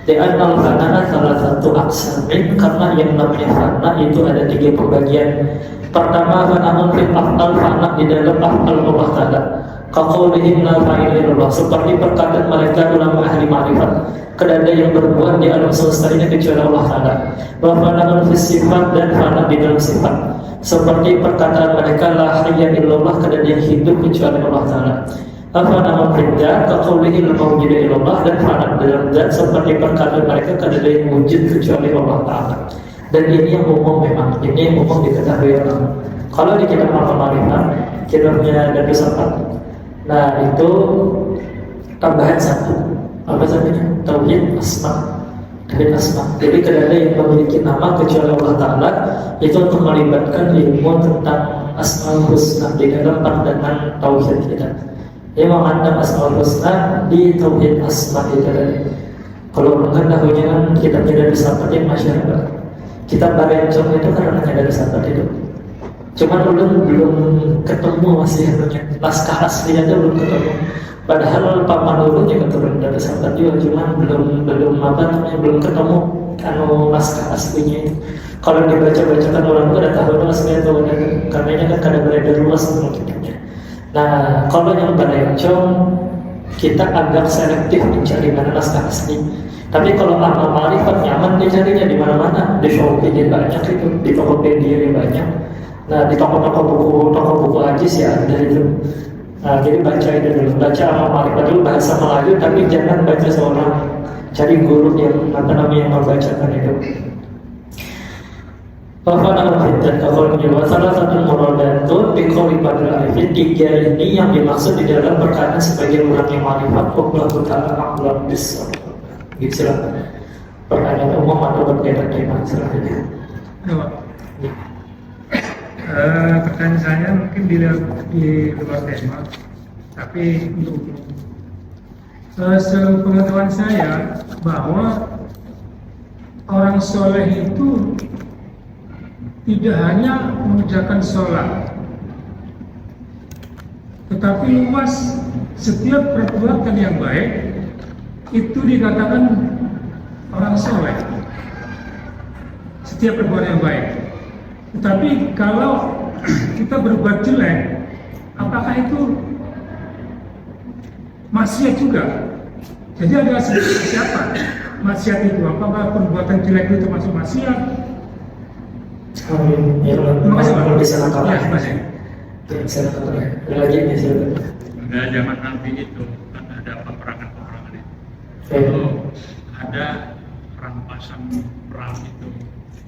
Dan al-fana salah satu aksamin, karena yang namanya fana itu ada 3 pembagian. Pertama fana fil af'al, fana di dalam af'al Allah Ta'ala. Kaqaulihim la ilaha illallah, seperti perkataan mereka ulama ahli ma'rifat, tidak ada yang berbuat di alam semesta ini kecuali Allah Ta'ala. Wa fana'un fis sifat, dan fana di dalam sifat, seperti perkataan mereka la hayya illallah, tidak ada yang hidup kecuali Allah Ta'ala. Afana'un fiddat, kaqaulihim la mawjuda illallah, dan fana dalam zat, seperti perkataan mereka tidak ada yang wujud kecuali Allah Ta'ala. Dan ini yang umum, memang ini yang umum diketahui orang. Kalau di kitab Al-Ma'rifat, kitabnya Darul Safat, nah itu tambahan satu, apa namanya? Tauhid asma. Tauhid asma. Jadi tidak ada yang memiliki nama kecuali Allah Ta'ala. Itu untuk melibatkan ilmu tentang Asmaul Husna di dalam pandangan tauhid kita. Dia memandang Asmaul Husna di tauhid asma itu. Kalau bukan dahulunya kan kitabnya Darul Safat yang masyarakat. Kitab Barencong itu karena dari Safat itu. Cuman belum ketemu masih punya naskah aslinya itu belum ketemu. Padahal paman ulun juga turun dari Safat juga, cuman belum ketemu naskah aslinya itu. Kalau dibaca-bacakan orang itu udah tahu aslinya itu, karena ini kan kadang beredar luas kitabnya. Nah, kalau yang Barencong kita agak selektif mencari mana naskah asli. Tapi kalau amal ma'rifat nyaman dicarinya di mana-mana, di Shopee dia banyak itu, di Tokopedia dia banyak. Nah, di toko buku Ajis ya ada itu. Nah, jadi baca itu dulu, baca amal ma'rifat dulu bahasa Melayu, tapi jangan baca seorang, cari guru yang yang membacakan itu. Wafana dan kafir jiwa salah satu muradatun bikoli pada arifin, tiga ini yang dimaksud di dalam perkataan sebagai orang yang ma'rifat. Allah Ta'ala a'lam bissawab. Gitu lah. Pertanyaan umum atau berbeda tema selanjutnya. Pertanyaan saya mungkin di luar tema, tapi untuk sepengetahuan saya bahwa orang soleh itu tidak hanya mengerjakan sholat, tetapi luas setiap perbuatan yang baik itu dikatakan orang soleh. Setiap perbuatan yang baik. Tetapi kalau kita berbuat jelek, apakah itu maksiat juga? Jadi ada siapa maksiat itu? Apakah perbuatan jelek itu termasuk maksiat? Terima kasih Pak. Bisa lengkap ya? Bisa lengkap ya? Lagi nih silakan. Pada zaman nanti itu kan ada peperangan itu. Kalau ada rampasan perang itu,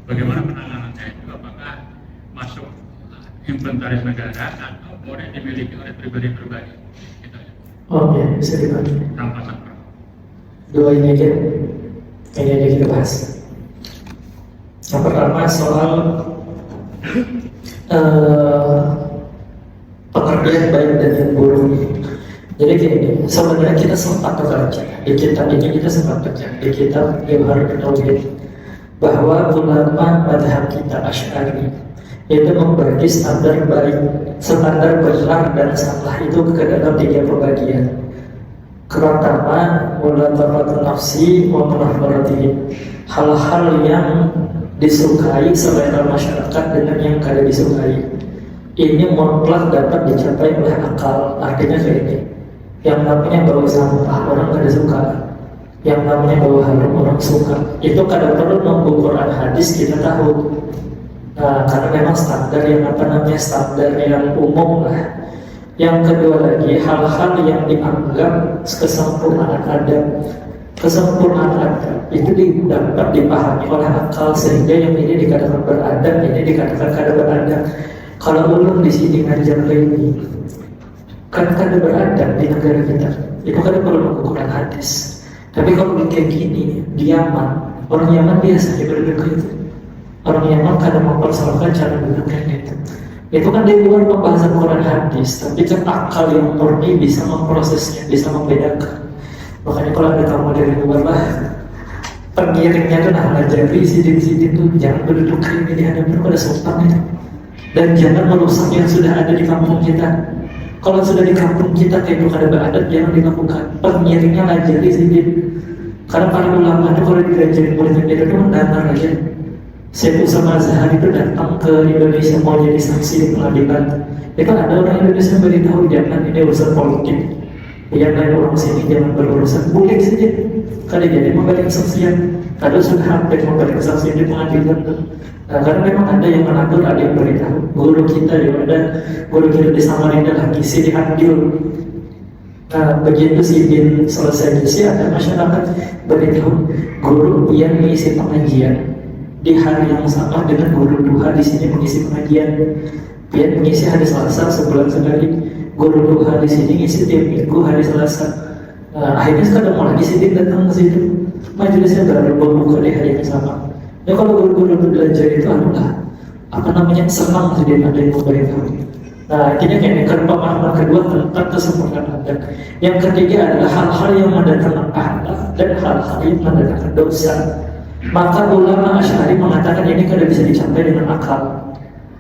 bagaimana penanganannya itu? Apakah masuk inventaris negara atau boleh dimiliki oleh pribadi-pribadi? Gitu ya. Oke, bisa dibantu. Rampasan perang. Dua ini aja kita bahas. Yang pertama soal pengertian baik dan yang buruk. Jadi gini, sebenarnya kita sempat baca di kitab ini, kita sempat baca di kitab Jawhar Tauhid bahwa ulama madhab kita Asy'ari itu membagi standar baik, standar benar dan salah itu ke dalam tiga pembagian. Pertama, mulatafat nafsi wa munafaratin, hal-hal yang disukai selera masyarakat dengan yang kada disukai. Ini mutlak dapat dicapai oleh akal. Artinya kayak ini, yang namanya bawa sampah orang kada suka, yang namanya bawa harum orang suka. Itu kada perlu nunggu Quran hadis kita tahu. Nah, karena memang standar yang standar yang umum lah. Yang kedua lagi, hal-hal yang dianggap kesempurnaan adab. Kesempurnaan adab itu dapat dipahami oleh akal, sehingga yang ini dikatakan beradab, ini dikatakan kada beradab. Kalau ulun di sini ngajar ini kan kada beradab di negara kita, itu kada perlu mengukuran hadis. Tapi kalau kayak gini di Yaman, orang Yaman biasanya berduduk itu. Orang Yaman kada mempersoalkan cara duduknya itu. Itu kan di luar pembahasan Quran hadis, tapi kan akal yang murni bisa memprosesnya, bisa membedakan. Makanya kalau ada tamu dari luar lah, pengiringnya tuh ngajari sidin-sidin tuh jangan berduduk ini di hadapan pada sultan itu, dan jangan merusak yang sudah ada di kampung kita. Kalau sudah di kampung kita kayak itu kada beradat, jangan dilakukan. Pengiringnya ngajari sidin, karena para ulama itu kalau diajarin muridnya itu mendatar aja. Syekh Usama Azhar itu datang ke Indonesia mau jadi saksi di pengadilan. Itu ada orang Indonesia beritahu jangan ini urusan politik, yang lain orang sini jangan berurusan, boleh saja. Kalau jadi memberi kesaksian, kalau sudah hampir memberi kesaksian di pengadilan tuh. Nah, karena memang ada yang mengatur, ada yang beritahu. Guru kita juga ada, guru kita di Samarinda lagi Sidi Adil. Nah, begitu Sidin selesai ngisi, ada masyarakat beritahu guru yang mengisi pengajian di hari yang sama dengan guru duha di sini mengisi pengajian. Dia mengisi hari Selasa sebulan sekali, guru duha di sini ngisi tiap minggu hari Selasa. Nah, akhirnya sekarang mau lagi Sidin datang ke situ, majelisnya berbuka di hari yang sama. Ya kalau guru-guru belajar itu adalah apa namanya senang Sidin ada yang memberitahu. Nah, akhirnya kayak kan pemahaman kedua tentang kesempurnaan adat. Yang ketiga adalah hal-hal yang mendatangkan pahala dan hal-hal yang mendatangkan dosa. Maka ulama Asy'ari mengatakan ini kada bisa dicapai dengan akal.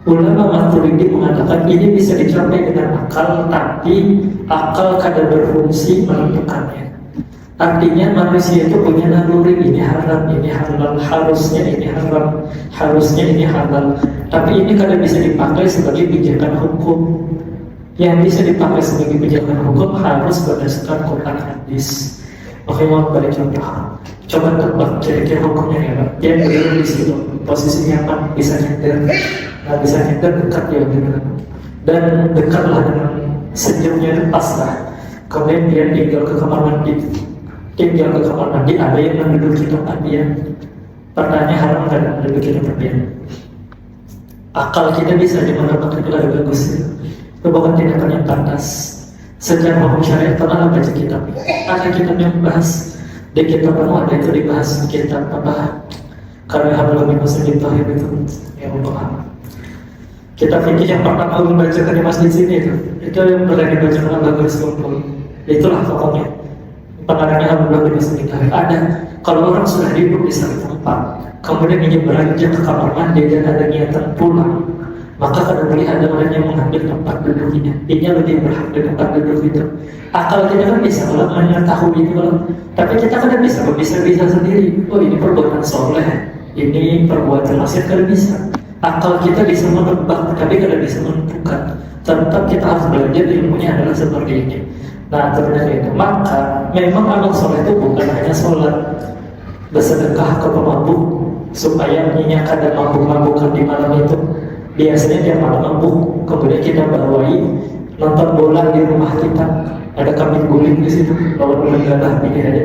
Ulama Maturidi mengatakan ini bisa dicapai dengan akal, tapi akal kada berfungsi menentukannya. Artinya manusia itu punya naluri, ini haram, ini halal, harusnya ini haram, harusnya ini halal. Tapi ini kada bisa dipakai sebagai pijakan hukum. Yang bisa dipakai sebagai pijakan hukum harus berdasarkan Quran hadis. Oke, mau balik contoh. Coba tebak kira-kira hukumnya ya, Pak. Dia berdiri di situ, posisinya apa? Bisa nyender. Nah, bisa nyender dekat ya dengan, dan dekatlah dengan sejamnya itu pas lah. Kemudian dia tinggal ke kamar mandi. Tinggal ke kamar mandi, ada yang menduduki tempat dia. Pertanyaan haram kan menduduki tempat dia. Akal kita bisa dimengerti itu lebih bagus. Itu bukan tindakan yang pantas. Secara hukum syariat pernah baca kitab. Ada kitab yang membahas. Di kitab ada itu dibahas kitab apa? Karena hablum min muslim tahir itu yang paham. Kitab fikih yang pertama aku membacakan di masjid sini itu yang pernah dibacakan oleh Bagus Kumpul. Itulah pokoknya. Pengarangnya hablum min muslim tahir. Ada kalau orang sudah duduk di satu tempat, kemudian ingin beranjak ke kamar mandi dan ada niatan pulang, maka kada boleh ada orang yang mengambil tempat duduknya. Dia lebih berhak di tempat duduk itu. Akal kita kan bisa kalau mengetahui itu, tapi kita kan bisa sendiri. Oh, ini perbuatan soleh, ini perbuatan maksiat, kada bisa. Akal kita bisa menebak, tapi kada bisa menentukan. Tetap kita harus belajar, ilmunya adalah seperti ini. Nah, ternyata itu. Maka memang amal soleh itu bukan hanya sholat, bersedekah ke pemabuk supaya nyenyak dan mabuk-mabukan di malam itu. Biasanya tiap malam mabuk, kemudian kita bawai nonton bola di rumah kita, ada kambing guling di situ, lawan galah pikir aja.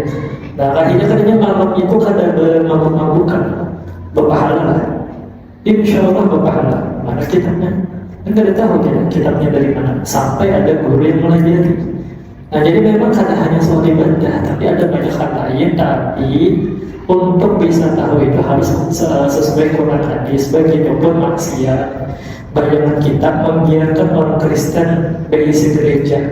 Nah, akhirnya malam itu kada mabuk-mabukan, berpahala lah. Insya Allah berpahala. Mana kitabnya? Enggak ada tahu kitabnya dari mana. Sampai ada guru yang melajari. Nah, jadi memang kada hanya soal ibadah, tapi ada banyak hal lain. Tapi untuk bisa tahu itu harus sesuai Quran hadis. Begitupun maksiat. Bayangan kita membiarkan orang Kristen berisi gereja.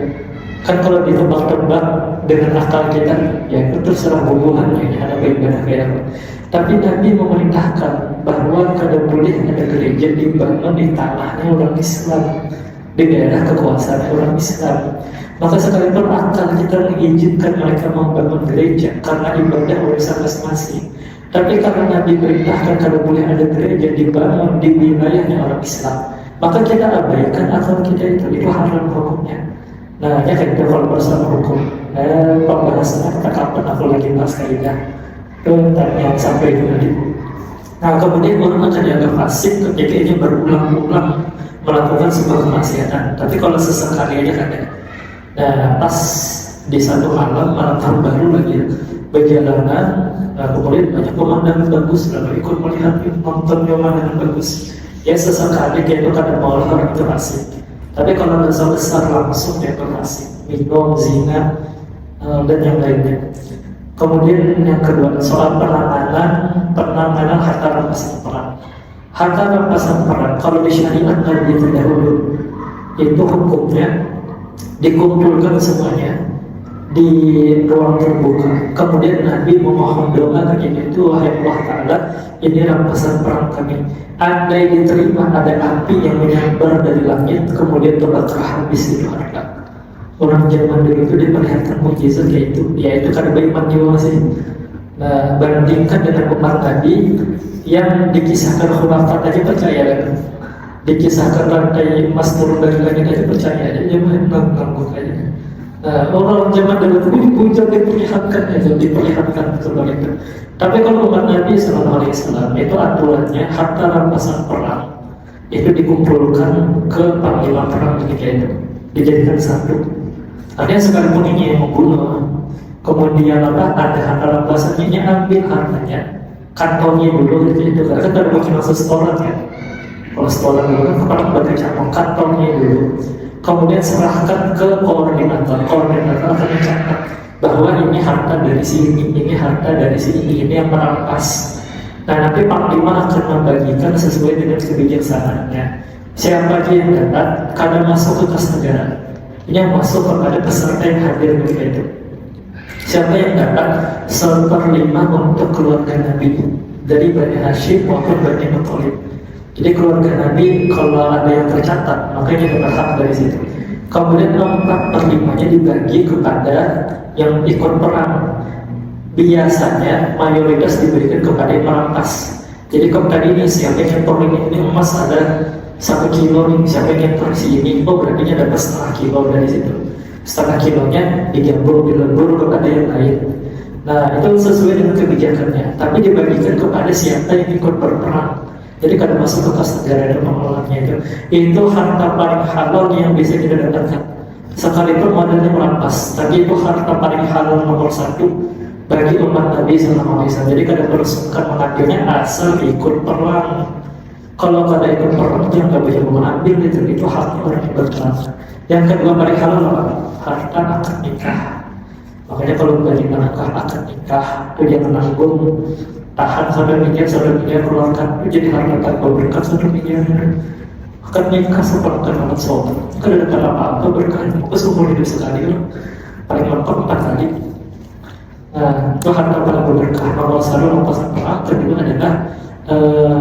Kan kalau ditebak-tebak dengan akal kita, ya itu terserah hubungannya, ini ada ibadah kayak apa. Tapi Nabi memerintahkan bahwa kada boleh ada gereja dibangun di tanahnya orang Islam, di daerah kekuasaan orang Islam. Maka sekalipun akal kita mengizinkan mereka membangun gereja karena ibadah urusan masing-masing, tapi karena Nabi perintahkan kalau boleh ada gereja dibangun di wilayahnya orang Islam, maka kita abaikan akal kita itu haram hukumnya. Nah, ya kan itu kalau bersama hukum. Pembahasan kapan aku lagi bahas kaidah tanya sampai itu tadi. Nah, kemudian orang akan dianggap fasik ketika ini berulang-ulang melakukan sebuah kemaksiatan. Tapi kalau sesekali aja kan ya. Nah, pas di satu malam tahun baru lagi berjalanan, kemudian banyak pemandangan bagus, lalu ikut melihat nonton pemandangan bagus. Ya sesekali dia itu kadang mau orang itu asik. Tapi kalau dosa besar langsung dia itu asik, minum, zina, dan yang lainnya. Kemudian yang kedua soal penanganan harta rampasan perang. Harta rampasan perang kalau di syariat Nabi terdahulu itu hukumnya dikumpulkan semuanya di ruang terbuka. Kemudian Nabi memohon doa begini, itu wahai Allah Ta'ala, ini rampasan perang kami. Andai diterima, ada api yang menyambar dari langit, kemudian terbakar habis itu harta. Orang zaman dulu itu diperlihatkan mukjizat yaitu karena beriman jiwa masih. Nah, bandingkan dengan umat Nabi, yang dikisahkan khurafat aja percaya kan? Dikisahkan rantai emas turun dari langit aja percaya aja, jangan ngangguk aja. Orang zaman dahulu ini puncak diperlihatkan seperti itu. Tapi kalau umat Nabi Sallallahu Alaihi Wasallam itu aturannya harta rampasan perang itu dikumpulkan ke panglima perang ketika itu, dijadikan satu. Artinya sekalipun ini yang membunuh, kemudian ada harta rampasannya, ambil hartanya, kantongnya dulu gitu. Karena kan ada mungkin masuk setoran ya. Kalau setoran dulu kan kepada bagai cabang, kantongnya dulu. Kemudian serahkan ke koordinator akan mencatat bahwa ini harta dari sini, ini harta dari sini, ini yang merampas. Nah nanti panglima akan membagikan sesuai dengan kebijaksanaannya. Siapa aja yang dapat, kadang masuk ke kas negara, ini yang masuk kepada peserta yang hadir ketika itu. Siapa yang dapat 1/5 untuk keluarga Nabi dari Bani Hashim maupun Bani Muthalib. Jadi keluarga Nabi kalau ada yang tercatat, makanya dapat hak dari situ. Kemudian 4/5-nya dibagi kepada yang ikut perang. Biasanya mayoritas diberikan kepada yang merampas. Jadi kalau tadi ini siapa yang nyetor ini emas ada 1 kilo nih, siapa yang nyetor si ini, oh berarti dapat 1/2 kilo dari situ. 1/2 kilonya digabung dilebur kepada yang lain. Nah itu sesuai dengan kebijakannya. Tapi dibagikan kepada siapa yang ikut berperang. Jadi kalau masuk ke kas negara dan pengelolanya itu harta paling halal yang bisa kita dapatkan. Sekalipun modelnya merampas, tapi itu harta paling halal nomor 1 bagi umat Nabi SAW. Jadi kada perlu sungkan mengambilnya asal ikut perang. Kalau kada ikut perang dia nggak boleh mengambil itu haknya orang yang berperang. Yang kedua paling halal apa? Harta akad nikah. Makanya kalau bagi menangkah akad nikah itu dia menanggung. Tahan sampai miliar keluarkan itu jadi harta tanpa berkah 1 miliar. Akan nikah seperti anak soleh. Kalau ada apa-apa berkah itu seumur hidup sekali loh. Paling lengkap 4 kali. Nah itu harta paling berkah. Nomor 1 rampasan perang. Kedua adalah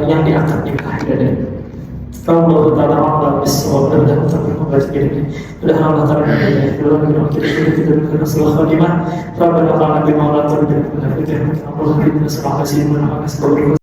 yang diangkat nikah dari. Allah Ta'ala Allah bisawab dan kita membaca ini. Sudah Allah Ta'ala ini. Kita Rasulullah Khalimah. Rabbana Ta'ala bima'ala ta'ala. Allah Ta'ala bima'ala ta'ala.